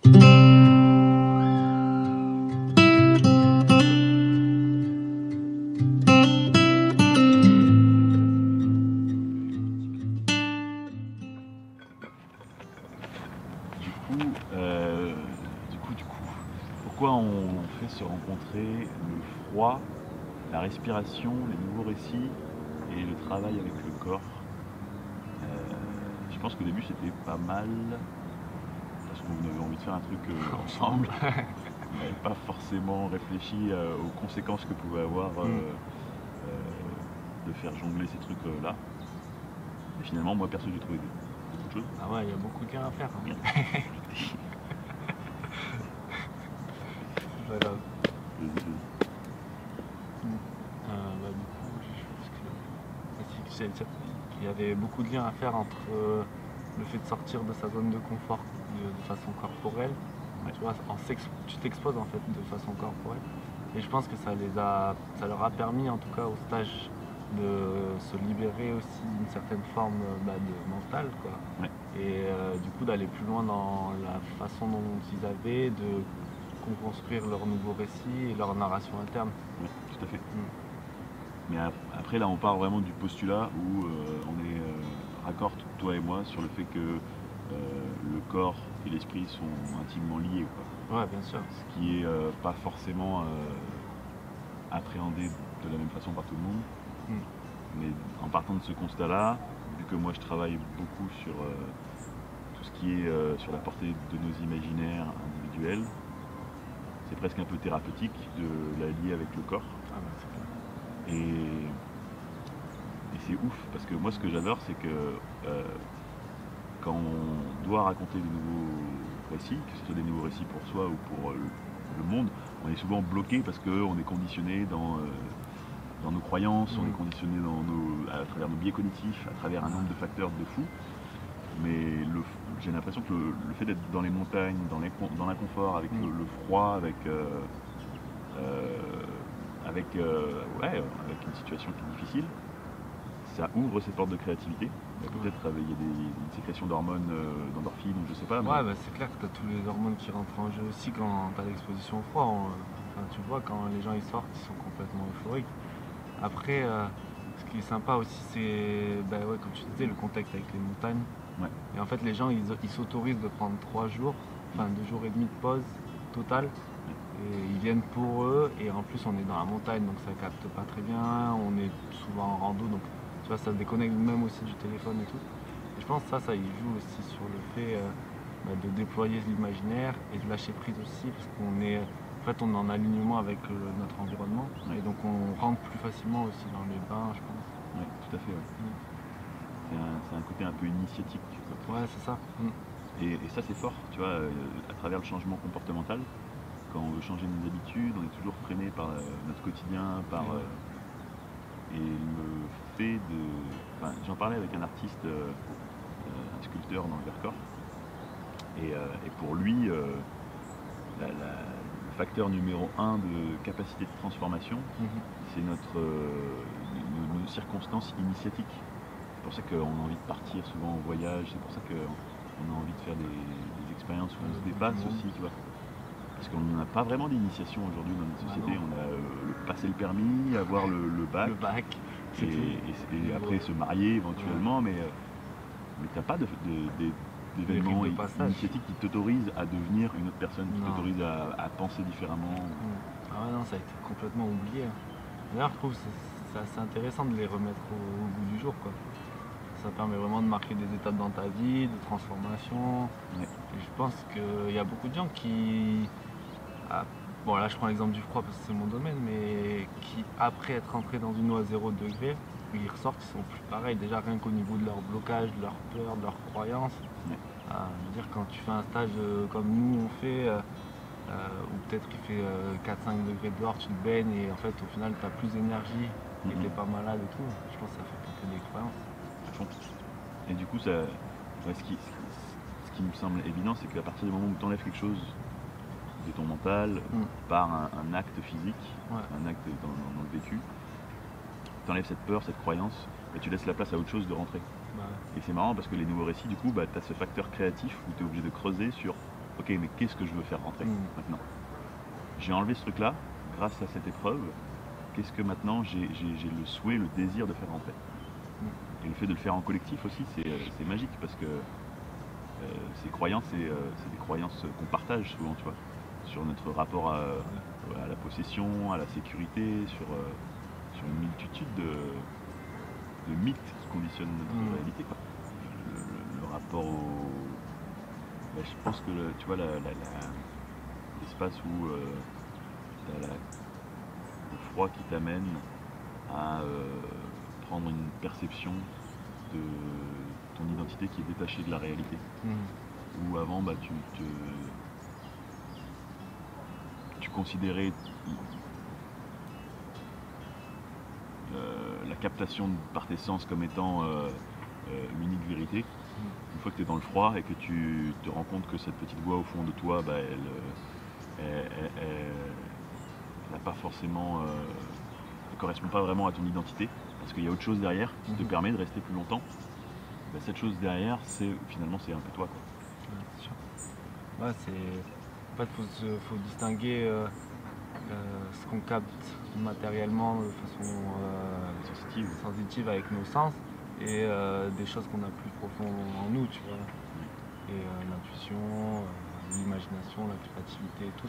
Du coup, pourquoi on fait se rencontrer le froid, la respiration, les nouveaux récits et le travail avec le corps? Je pense qu'au début c'était pas mal, parce qu'on avait envie de faire un truc ensemble. On n'avait pas forcément réfléchi aux conséquences que pouvait avoir de faire jongler ces trucs-là. Et finalement, moi perso, j'ai trouvé beaucoup de choses. Ah ouais, il y a beaucoup de gains à faire. Hein. Pas grave. Vas-y. Du coup, je pense qu'il y avait beaucoup de liens à faire entre le fait de sortir de sa zone de confort de façon corporelle. Ouais. Tu vois, tu t'exposes en fait de façon corporelle. Et je pense que ça leur a permis, en tout cas au stage, de se libérer aussi d'une certaine forme de mental, quoi. Ouais. Et du coup d'aller plus loin dans la façon dont ils avaient de construire leur nouveau récit et leur narration interne. Ouais, tout à fait. Mais après là on part vraiment du postulat où on est raccord toi et moi sur le fait que le corps et l'esprit sont intimement liés, quoi. Ouais, bien sûr. Ce qui est pas forcément appréhendé de la même façon par tout le monde. Mais en partant de ce constat là, vu que moi je travaille beaucoup sur tout ce qui est sur la portée de nos imaginaires individuels, c'est presque un peu thérapeutique de la lier avec le corps. Ah bah, c'est clair. Et c'est ouf, parce que moi ce que j'adore c'est que quand on doit raconter de nouveaux récits, que ce soit des nouveaux récits pour soi ou pour le monde, on est souvent bloqué parce qu'on est conditionné dans nos croyances, on est conditionné à travers nos biais cognitifs, à travers un nombre de facteurs de fou. Mais j'ai l'impression que le fait d'être dans les montagnes, dans l'inconfort, avec le froid, avec une situation qui est difficile, ça ouvre ces portes de créativité. Peut-être il y a une sécrétion d'hormones, d'endorphines, je sais pas. Mais... Ouais, bah, c'est clair que tu as tous les hormones qui rentrent en jeu aussi quand tu as l'exposition au froid. Enfin, tu vois, quand les gens ils sortent, ils sont complètement euphoriques. Après, ce qui est sympa aussi, c'est, comme tu disais, le contact avec les montagnes. Ouais. Et en fait, les gens ils s'autorisent de prendre 3 jours, enfin 2 jours et demi de pause totale. Et ils viennent pour eux, et en plus on est dans la montagne, donc ça capte pas très bien, on est souvent en rando, donc tu vois, ça déconnecte même aussi du téléphone et tout. Et je pense que ça y joue aussi sur le fait de déployer l'imaginaire et de lâcher prise aussi, parce qu'on est en alignement avec notre environnement, et donc on rentre plus facilement aussi dans les bains, je pense. Oui, tout à fait. Ouais. C'est un côté un peu initiatique. Ouais, c'est ça. Et ça c'est fort, tu vois, à travers le changement comportemental. Quand on veut changer nos habitudes, on est toujours freiné par notre quotidien, et le fait de... Enfin, j'en parlais avec un artiste, un sculpteur dans le Vercors, et pour lui, le facteur numéro 1 de capacité de transformation, c'est nos circonstances initiatiques. C'est pour ça qu'on a envie de partir souvent en voyage, c'est pour ça qu'on a envie de faire des expériences où on se dépasse aussi, tu vois. Parce qu'on n'a pas vraiment d'initiation aujourd'hui dans notre société. On a passé le permis, avoir le bac, et après se marier éventuellement, mais t'as pas d'événements initiatiques qui t'autorisent à devenir une autre personne, qui t'autorisent à penser différemment. Ah ouais, non, ça a été complètement oublié. D'ailleurs, je trouve que c'est assez intéressant de les remettre au goût du jour, quoi. Ça permet vraiment de marquer des étapes dans ta vie, de transformation. Ouais. Et je pense qu'il y a beaucoup de gens qui... bon, là je prends l'exemple du froid parce que c'est mon domaine, mais qui, après être rentrés dans une eau à 0 degré, ils ressortent, ils sont plus pareils. Déjà rien qu'au niveau de leur blocage, de leur peur, de leurs croyances. Ouais. Je veux dire, quand tu fais un stage comme nous on fait, ou peut-être qu'il fait 4-5 degrés dehors, tu te baignes et en fait au final tu as plus d'énergie et t'es pas malade et tout. Je pense que ça fait partie de l'expérience. Et du coup, ce qui me semble évident, c'est qu'à partir du moment où tu enlèves quelque chose de ton mental par un acte physique, un acte dans le vécu, tu enlèves cette peur, cette croyance, et tu laisses la place à autre chose de rentrer. Et c'est marrant parce que les nouveaux récits, du coup, tu as ce facteur créatif où tu es obligé de creuser sur ok, mais qu'est-ce que je veux faire rentrer maintenant? J'ai enlevé ce truc-là, grâce à cette épreuve, qu'est-ce que maintenant j'ai le souhait, le désir de faire rentrer? Et le fait de le faire en collectif aussi, c'est magique, parce que ces croyances, c'est des croyances qu'on partage souvent, tu vois, sur notre rapport à la possession, à la sécurité, sur une multitude de mythes qui conditionnent notre réalité, quoi. Le rapport au... Ben, je pense que, tu vois, l'espace où tu as le froid qui t'amène à prendre une perception de ton identité qui est détachée de la réalité. Où avant, bah, tu considérais la captation par tes sens comme étant l'unique vérité. Une fois que tu es dans le froid et que tu te rends compte que cette petite voix au fond de toi, bah, elle n'a pas forcément, elle correspond pas vraiment à ton identité, parce qu'il y a autre chose derrière qui te permet de rester plus longtemps. Bah, cette chose derrière, finalement c'est un peu toi, quoi. Ouais, c'est sûr. Ouais, en fait, faut distinguer ce qu'on capte matériellement de façon sensitive avec nos sens et des choses qu'on a plus profond en nous, tu vois. Et l'intuition, l'imagination, la créativité et tout,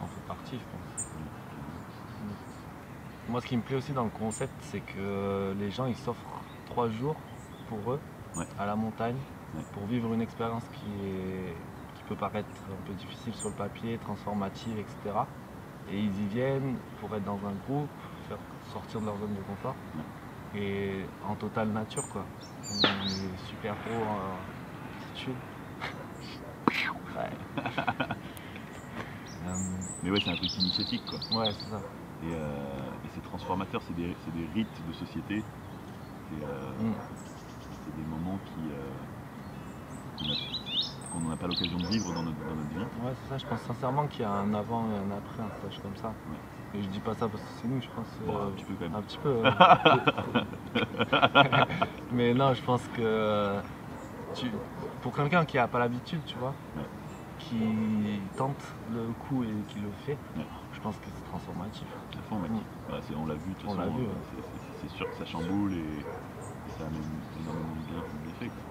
en fait partie, je pense. Moi, ce qui me plaît aussi dans le concept, c'est que les gens, ils s'offrent 3 jours pour eux, à la montagne, pour vivre une expérience qui peut paraître un peu difficile sur le papier, transformative, etc. Et ils y viennent pour être dans un groupe, faire sortir de leur zone de confort, et en totale nature, quoi. On est super haut en altitude. Ouais. Mais ouais, c'est un truc initiatique, quoi. Ouais, c'est ça. Et c'est transformateur, c'est des rites de société. C'est des moments qu'on n'a pas l'occasion de vivre dans notre vie. Ouais, c'est ça. Je pense sincèrement qu'il y a un avant et un après un stage comme ça. Et je dis pas ça parce que c'est nous, je pense. Bon, un petit peu quand même. Un petit peu. Mais non, je pense que pour quelqu'un qui n'a pas l'habitude, tu vois, qui tente le coup et qui le fait, je pense que c'est transformatif. À fond, mec. Bah, on l'a vu, de toute façon. C'est sûr que ça chamboule et ça a même énormément de bienfaits, quoi.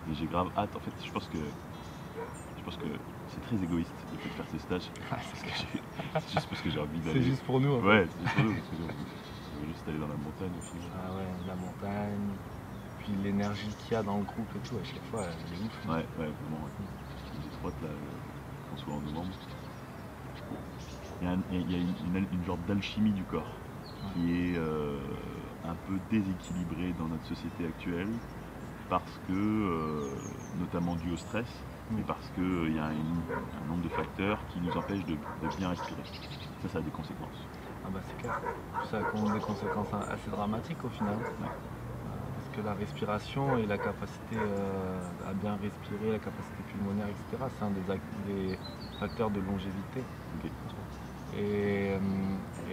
Et j'ai grave hâte, en fait, je pense que c'est très égoïste de faire ces stages. C'est juste parce que j'ai envie d'aller. C'est juste pour nous, en fait. Ouais, c'est juste pour nous, parce que je veux juste aller dans la montagne aussi. Ah ouais, la montagne, puis l'énergie qu'il y a dans le groupe et tout, à chaque fois, elle est ouf. Ouais, vraiment. J'ai trop hâte, là, qu'on soit en novembre. Il y a une genre d'alchimie du corps qui est un peu déséquilibrée dans notre société actuelle, parce que, notamment dû au stress, mais parce qu'il y a un nombre de facteurs qui nous empêchent de bien respirer. Ça a des conséquences. Ah bah c'est clair. Ça a des conséquences assez dramatiques au final. Parce que la respiration et la capacité à bien respirer, la capacité pulmonaire, etc., c'est un des facteurs de longévité. Okay. Et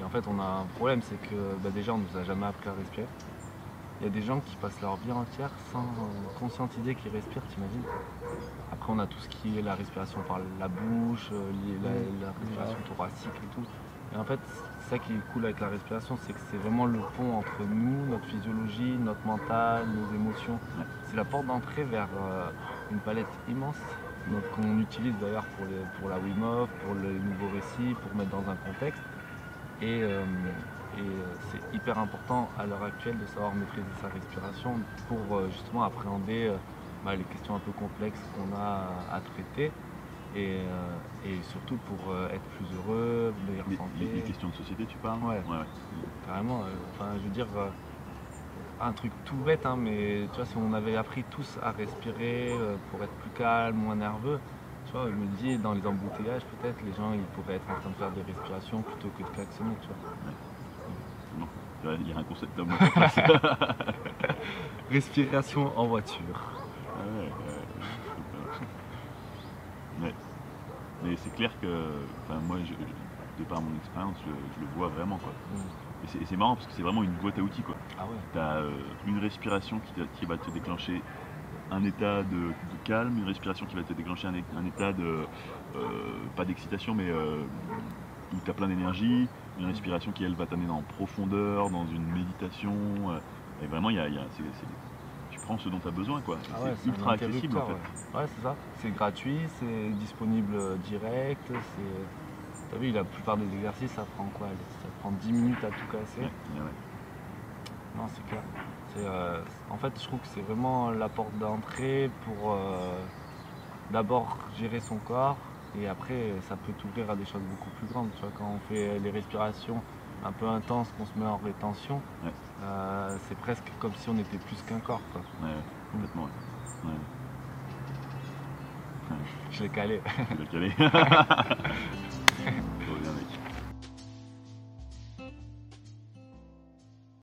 en fait, on a un problème, c'est que déjà, on ne nous a jamais appris à respirer. Il y a des gens qui passent leur vie entière sans conscientiser qu'ils respirent, t'imagines? Après, on a tout ce qui est la respiration par la bouche, la respiration thoracique et tout. Et en fait, ça qui est cool avec la respiration, c'est que c'est vraiment le pont entre nous, notre physiologie, notre mental, nos émotions. C'est la porte d'entrée vers une palette immense, qu'on utilise d'ailleurs pour la Wim Hof, pour les nouveaux récits, pour mettre dans un contexte. Et c'est hyper important à l'heure actuelle de savoir maîtriser sa respiration pour justement appréhender les questions un peu complexes qu'on a à traiter. Et surtout pour être plus heureux, meilleure santé. Les questions de société, tu parles? Ouais. Carrément. Enfin, je veux dire, un truc tout bête, hein, mais tu vois, si on avait appris tous à respirer pour être plus calme, moins nerveux, tu vois, je me dis, dans les embouteillages, peut-être, les gens, ils pourraient être en train de faire des respirations plutôt que de klaxonner, tu vois. Il y a un concept d'homme. Respiration en voiture. Mais c'est clair que, moi, de par mon expérience, je le vois vraiment, quoi. Et c'est marrant parce que c'est vraiment une boîte à outils, quoi. Ah ouais. Tu as une respiration qui va te déclencher un état de calme, une respiration qui va te déclencher un état de, pas d'excitation, mais où tu as plein d'énergie, une respiration qui elle va t'amener en profondeur, dans une méditation. Et vraiment, tu prends ce dont tu as besoin, quoi. Ah ouais, C'est ultra accessible en fait. Ouais, c'est ça. C'est gratuit, c'est disponible direct. T'as vu, la plupart des exercices, ça prend quoi? Ça prend 10 minutes à tout casser. Ouais. Non, c'est clair. En fait, je trouve que c'est vraiment la porte d'entrée pour d'abord gérer son corps et après, ça peut t'ouvrir à des choses beaucoup plus grandes. Tu vois, quand on fait les respirations un peu intenses, qu'on se met en rétention, c'est presque comme si on était plus qu'un corps, quoi. Ouais, complètement. Ouais. Je l'ai calé. Tu l'as calé. Trop bien, mec.